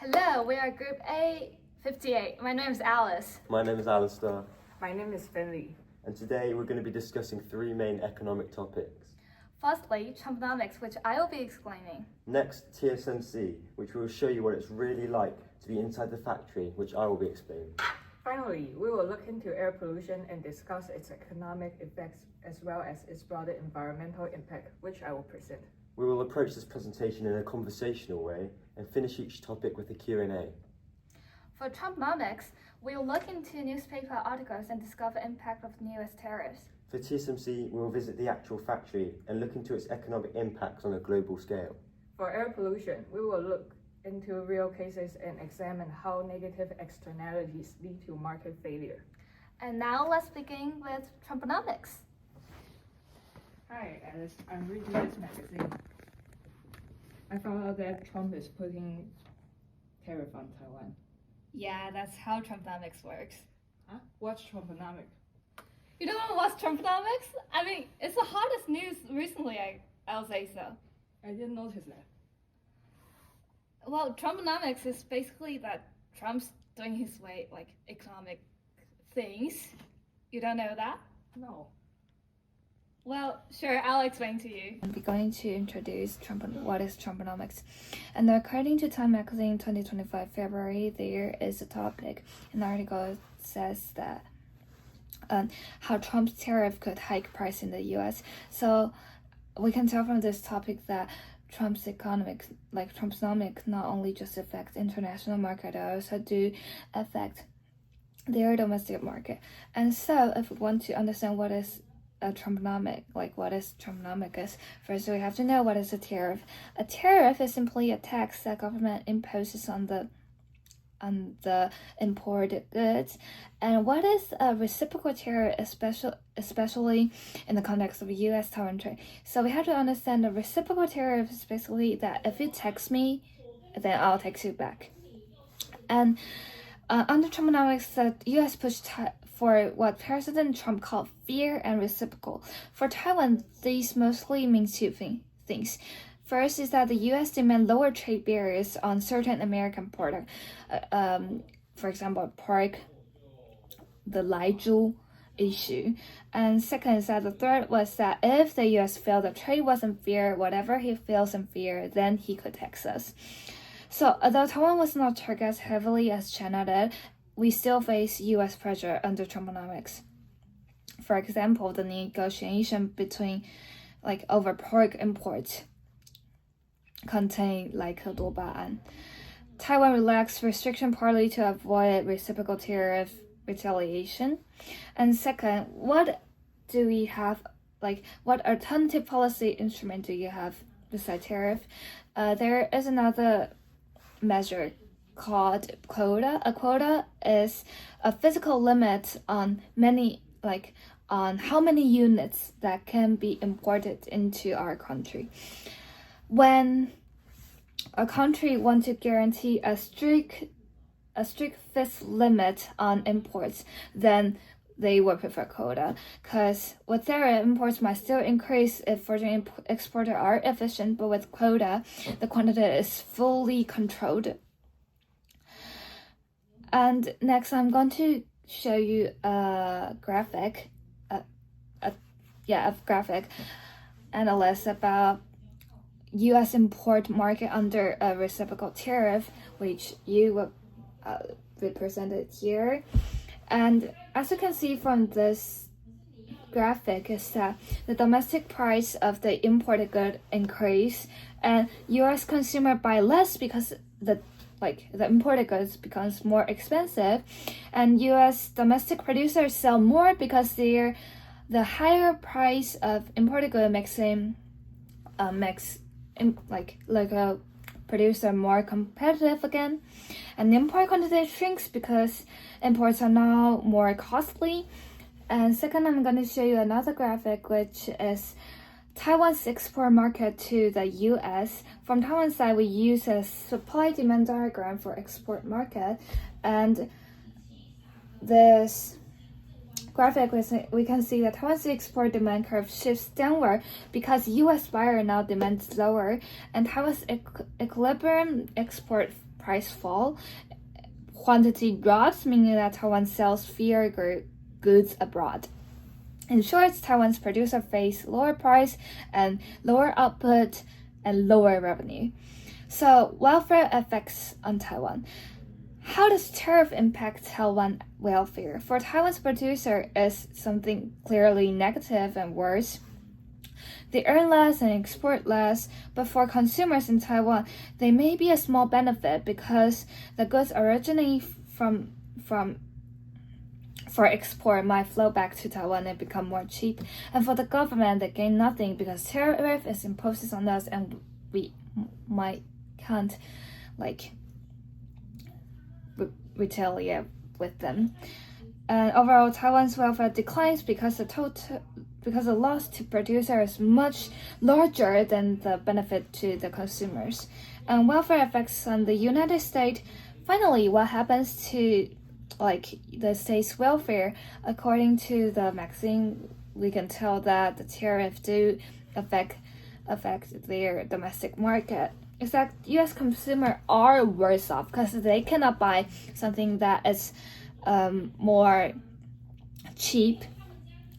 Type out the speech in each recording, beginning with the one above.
Hello, we are Group A58. My name is Alice. My name is Alistair, My name is Finley. and today we're going to be discussing three main economic topics. Firstly, Trumponomics, which I will be explaining. Next, TSMC, which will show you what it's really like to be inside the factory, which I will be explaining. Finally, we will look into air pollution and discuss its economic effects as well as its broader environmental impact, which I will present. We will approach this presentation in a conversational way and finish each topic with a Q&A. For Trumponomics, we will look into newspaper articles and discover the impact of the US tariffs. For TSMC, we will visit the actual factory and look into its economic impacts on a global scale. For air pollution, we will look into real cases and examine how negative externalities lead to market failure. And now let's begin with Trumponomics. Hi, Alice. I'm reading this magazine. I found out that Trump is putting tariff on Taiwan. Yeah, that's how Trumponomics works. Huh? What's Trumponomics? You don't know what's Trumponomics? I mean, it's the hottest news recently, I'll say so. I didn't notice that. Well, Trumponomics is basically that Trump's doing his way, like, economic things. You don't know that? No. Well, sure, I'll explain to you. I'm going to introduce what is Trumponomics. And according to Time Magazine 2025 February, there is a topic. An article says that how Trump's tariff could hike price in the US. So we can tell from this topic that Trump's economics, like Trumponomics, not only just affect international market, they also do affect their domestic market. And so if we want to understand what is a Trumponomic, like what is Trumponomics, first we have to know what is a tariff. A tariff is simply a tax that government imposes on the imported goods. And what is a reciprocal tariff, especially in the context of US-Taiwan trade? So we have to understand the reciprocal tariff is basically that if you tax me, then I'll tax you back. And under Trumponomics, the US pushed for what President Trump called fair and reciprocal. For Taiwan, these mostly mean two things. First is that the U.S. demand lower trade barriers on certain American products. For example, pork, the Laizhu issue. And second is that the third was that if the U.S. felt the trade wasn't fair, whatever he feels unfair, then he could tax us. So although Taiwan was not targeted as heavily as China did, we still face U.S. pressure under Trumponomics. For example, the negotiation between over pork imports contain a 多巴胺. Taiwan relaxed restriction partly to avoid reciprocal tariff retaliation. And second, what do we have, what alternative policy instrument do you have besides tariff? There is another measure called quota. A quota is a physical limit on on how many units that can be imported into our country. When a country wants to guarantee a strict fixed limit on imports, then they will prefer quota, because with their imports might still increase if foreign exporters are efficient, but with quota, the quantity is fully controlled. And next, I'm going to show you a graphic, a graphic analysis about U.S. import market under a reciprocal tariff, which you will represented here. And as you can see from this graphic, is that the domestic price of the imported good increase, and U.S. consumer buy less because the imported goods becomes more expensive, and U.S. domestic producers sell more because the higher price of imported good makes a producer more competitive again, and the import quantity shrinks because imports are now more costly. And second, I'm going to show you another graphic, which is Taiwan's export market to the U.S. From Taiwan's side, we use a supply-demand diagram for export market, and this graphic, we can see that Taiwan's export demand curve shifts downward because U.S. buyer now demands lower, and Taiwan's equilibrium export price fall, quantity drops, meaning that Taiwan sells fewer goods abroad. In short, Taiwan's producers face lower price and lower output and lower revenue. So, welfare effects on Taiwan. How does tariff impact Taiwan welfare? For Taiwan's producer, is something clearly negative and worse. They earn less and export less, but for consumers in Taiwan, they may be a small benefit because the goods originating for export might flow back to Taiwan and become more cheap. And for the government, they gain nothing because tariff is imposed on us and we can't retaliate with them. And overall, Taiwan's welfare declines because the loss to producers is much larger than the benefit to the consumers. And welfare effects on the United States. Finally, what happens to the state's welfare? According to the magazine, we can tell that the tariff do affect their domestic market. Except U.S. consumers are worse off because they cannot buy something that is more cheap.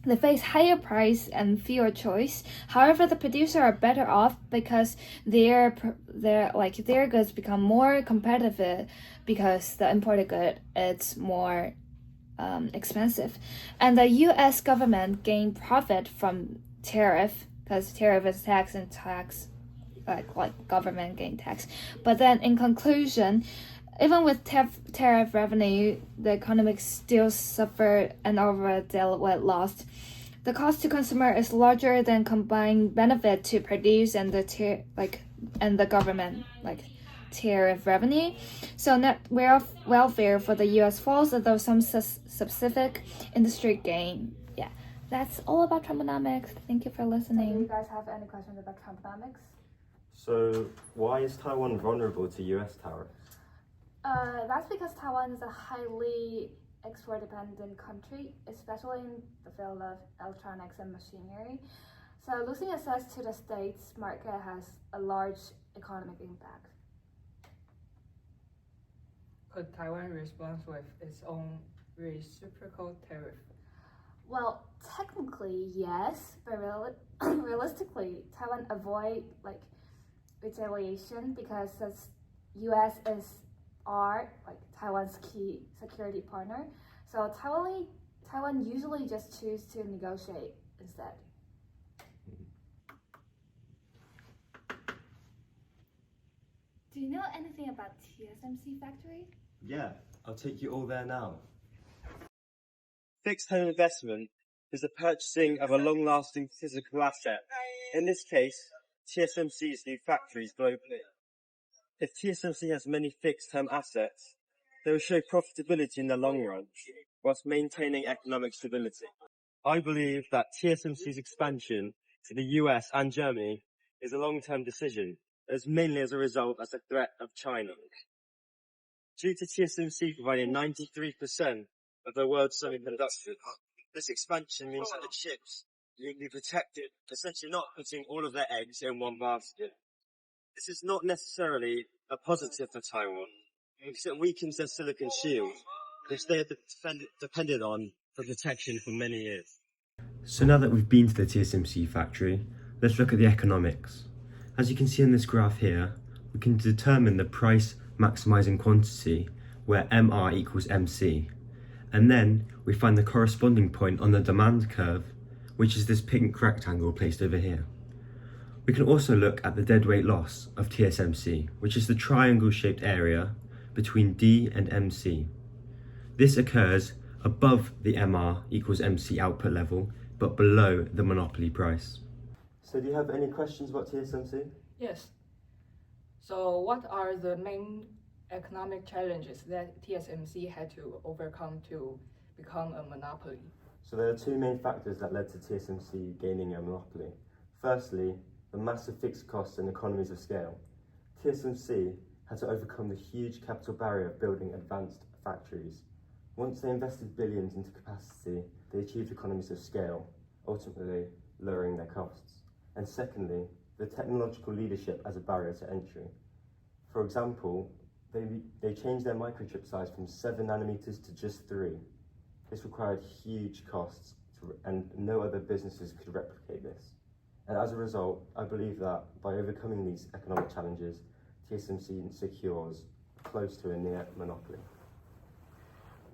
They face higher price and fewer choice. However, the producers are better off because their goods become more competitive because the imported good is more expensive, and the U.S. government gain profit from tariff because tariff is tax and tax like government gain tax. But then in conclusion, even with tariff revenue, the economy still suffer an overall loss. The cost to consumer is larger than combined benefit to produce and the government tariff revenue. So net welfare for the U.S. falls, although some specific industry gain. Yeah, that's all about Trumponomics. Thank you for listening. Do you guys have any questions about Trumponomics? So, why is Taiwan vulnerable to US tariffs? That's because Taiwan is a highly export-dependent country, especially in the field of electronics and machinery. So losing access to the state's market has a large economic impact. Could Taiwan respond with its own reciprocal tariff? Well, technically yes, but realistically, Taiwan avoid retaliation because the U.S. is Taiwan's key security partner. So Taiwan usually just choose to negotiate instead. Do you know anything about TSMC factory? Yeah, I'll take you all there now. Fixed home investment is the purchasing of a long-lasting physical asset. In this case, TSMC's new factories globally. If TSMC has many fixed-term assets, they will show profitability in the long run, whilst maintaining economic stability. I believe that TSMC's expansion to the US and Germany is a long-term decision, as mainly as a result of the threat of China. Due to TSMC providing 93% of the world's semiconductors, this expansion means that the chips will be protected, essentially not putting all of their eggs in one basket. This is not necessarily a positive for Taiwan, because it weakens their silicon shield, which they have depended on for protection for many years. So now that we've been to the TSMC factory, let's look at the economics. As you can see in this graph here, we can determine the price maximizing quantity where MR equals MC. And then we find the corresponding point on the demand curve, which is this pink rectangle placed over here. We can also look at the deadweight loss of TSMC, which is the triangle-shaped area between D and MC. This occurs above the MR equals MC output level, but below the monopoly price. So do you have any questions about TSMC? Yes. So what are the main economic challenges that TSMC had to overcome to become a monopoly? So there are two main factors that led to TSMC gaining a monopoly. Firstly, the massive fixed costs and economies of scale. TSMC had to overcome the huge capital barrier of building advanced factories. Once they invested billions into capacity, they achieved economies of scale, ultimately lowering their costs. And secondly, the technological leadership as a barrier to entry. For example, They changed their microchip size from 7 nanometers to just 3. This required huge costs, and no other businesses could replicate this. And as a result, I believe that by overcoming these economic challenges, TSMC secures close to a near monopoly.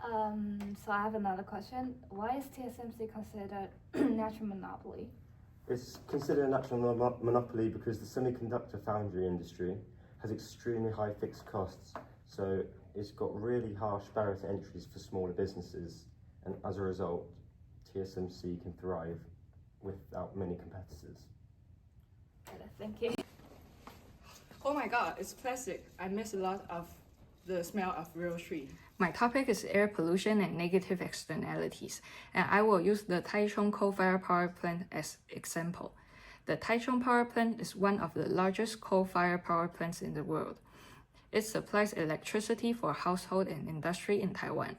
So I have another question. Why is TSMC considered natural monopoly? It's considered a natural monopoly because the semiconductor foundry industry has extremely high fixed costs, so it's got really harsh barrier to entries for smaller businesses, and as a result, TSMC can thrive without many competitors. Thank you. Oh my god, it's plastic. I miss a lot of the smell of real tree. My topic is air pollution and negative externalities, and I will use the Taichung coal-fired power plant as example. The Taichung power plant is one of the largest coal-fired power plants in the world. It supplies electricity for household and industry in Taiwan.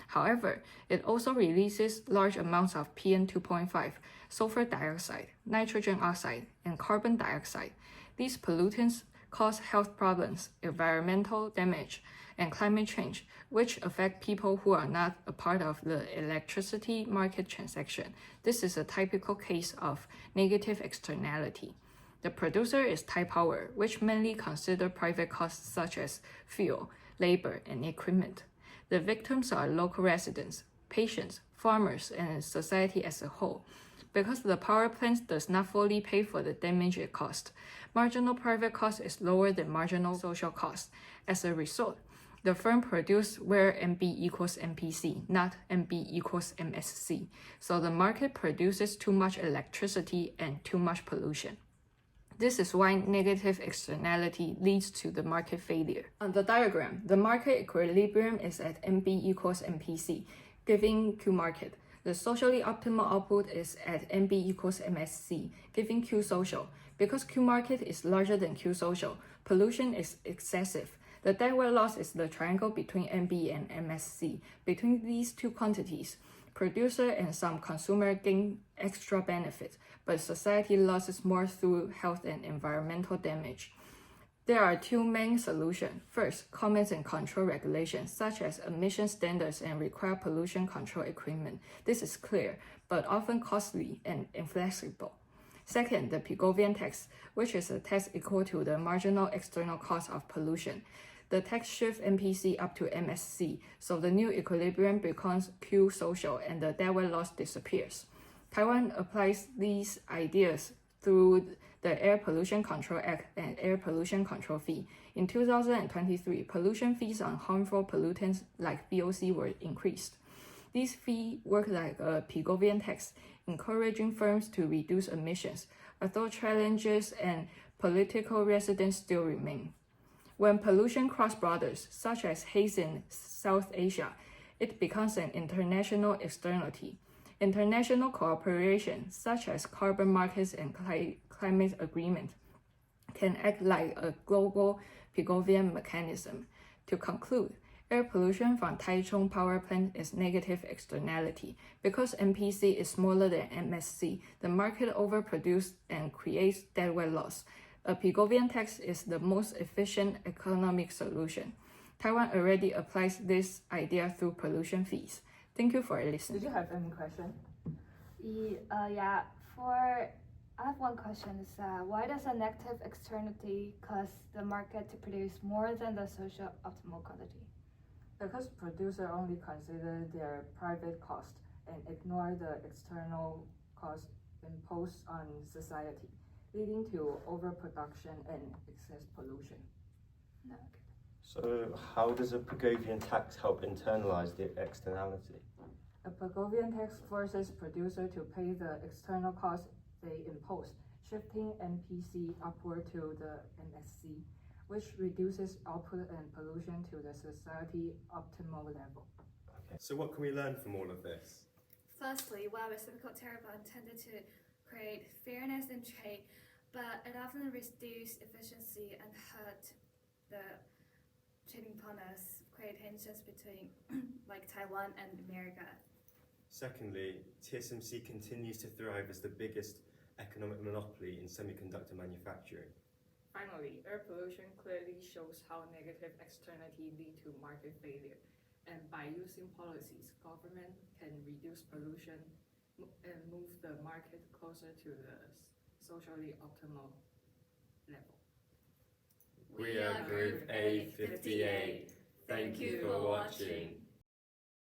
However, it also releases large amounts of PM2.5, sulfur dioxide, nitrogen oxide, and carbon dioxide. These pollutants cause health problems, environmental damage, and climate change, which affect people who are not a part of the electricity market transaction. This is a typical case of negative externality. The producer is Taipower, which mainly consider private costs such as fuel, labor, and equipment. The victims are local residents, patients, farmers, and society as a whole. Because the power plant does not fully pay for the damage it caused, marginal private cost is lower than marginal social cost. As a result, the firm produced where MB equals MPC, not MB equals MSC. So the market produces too much electricity and too much pollution. This is why negative externality leads to the market failure. On the diagram, the market equilibrium is at MB equals MPC, giving Q market. The socially optimal output is at MB equals MSC, giving Q social. Because Q market is larger than Q social, pollution is excessive. The deadweight loss is the triangle between MB and MSC. Between these two quantities, producer and some consumer gain extra benefit, but society loses more through health and environmental damage. There are two main solutions. First, comments and control regulations, such as emission standards and require pollution control equipment. This is clear, but often costly and inflexible. Second, the Pigovian tax, which is a tax equal to the marginal external cost of pollution. The tax shifts MPC up to MSC, so the new equilibrium becomes Q social and the deadweight loss disappears. Taiwan applies these ideas through the Air Pollution Control Act and Air Pollution Control Fee. In 2023, pollution fees on harmful pollutants like VOC were increased. These fees work like a Pigovian tax, encouraging firms to reduce emissions, although challenges and political resistance still remain. When pollution crosses borders, such as haze in South Asia, it becomes an international externality. International cooperation, such as carbon markets and climate agreement, can act like a global Pigovian mechanism. To conclude, air pollution from Taichung power plant is negative externality. Because MPC is smaller than MSC, the market overproduces and creates deadweight loss. A Pigovian tax is the most efficient economic solution. Taiwan already applies this idea through pollution fees. Thank you for listening. Did you have any question? Yeah. I have one question. Is why does a negative externality cause the market to produce more than the social optimal quantity? Because producer only consider their private cost and ignore the external cost imposed on society, leading to overproduction and excess pollution. No. So how does a Pigovian tax help internalize the externality? A Pigovian tax forces producer to pay the external cost they impose, shifting MPC upward to the MSC, which reduces output and pollution to the society optimal level. Okay. So what can we learn from all of this? Firstly, while reciprocal tariff are intended to create fairness in trade, but it often reduces efficiency and hurt the trading partners, create tensions between like Taiwan and America. Secondly, TSMC continues to thrive as the biggest economic monopoly in semiconductor manufacturing. Finally, air pollution clearly shows how negative externality lead to market failure. And by using policies, government can reduce pollution and move the market closer to the socially optimal level. We are Group A58. Thank you for watching.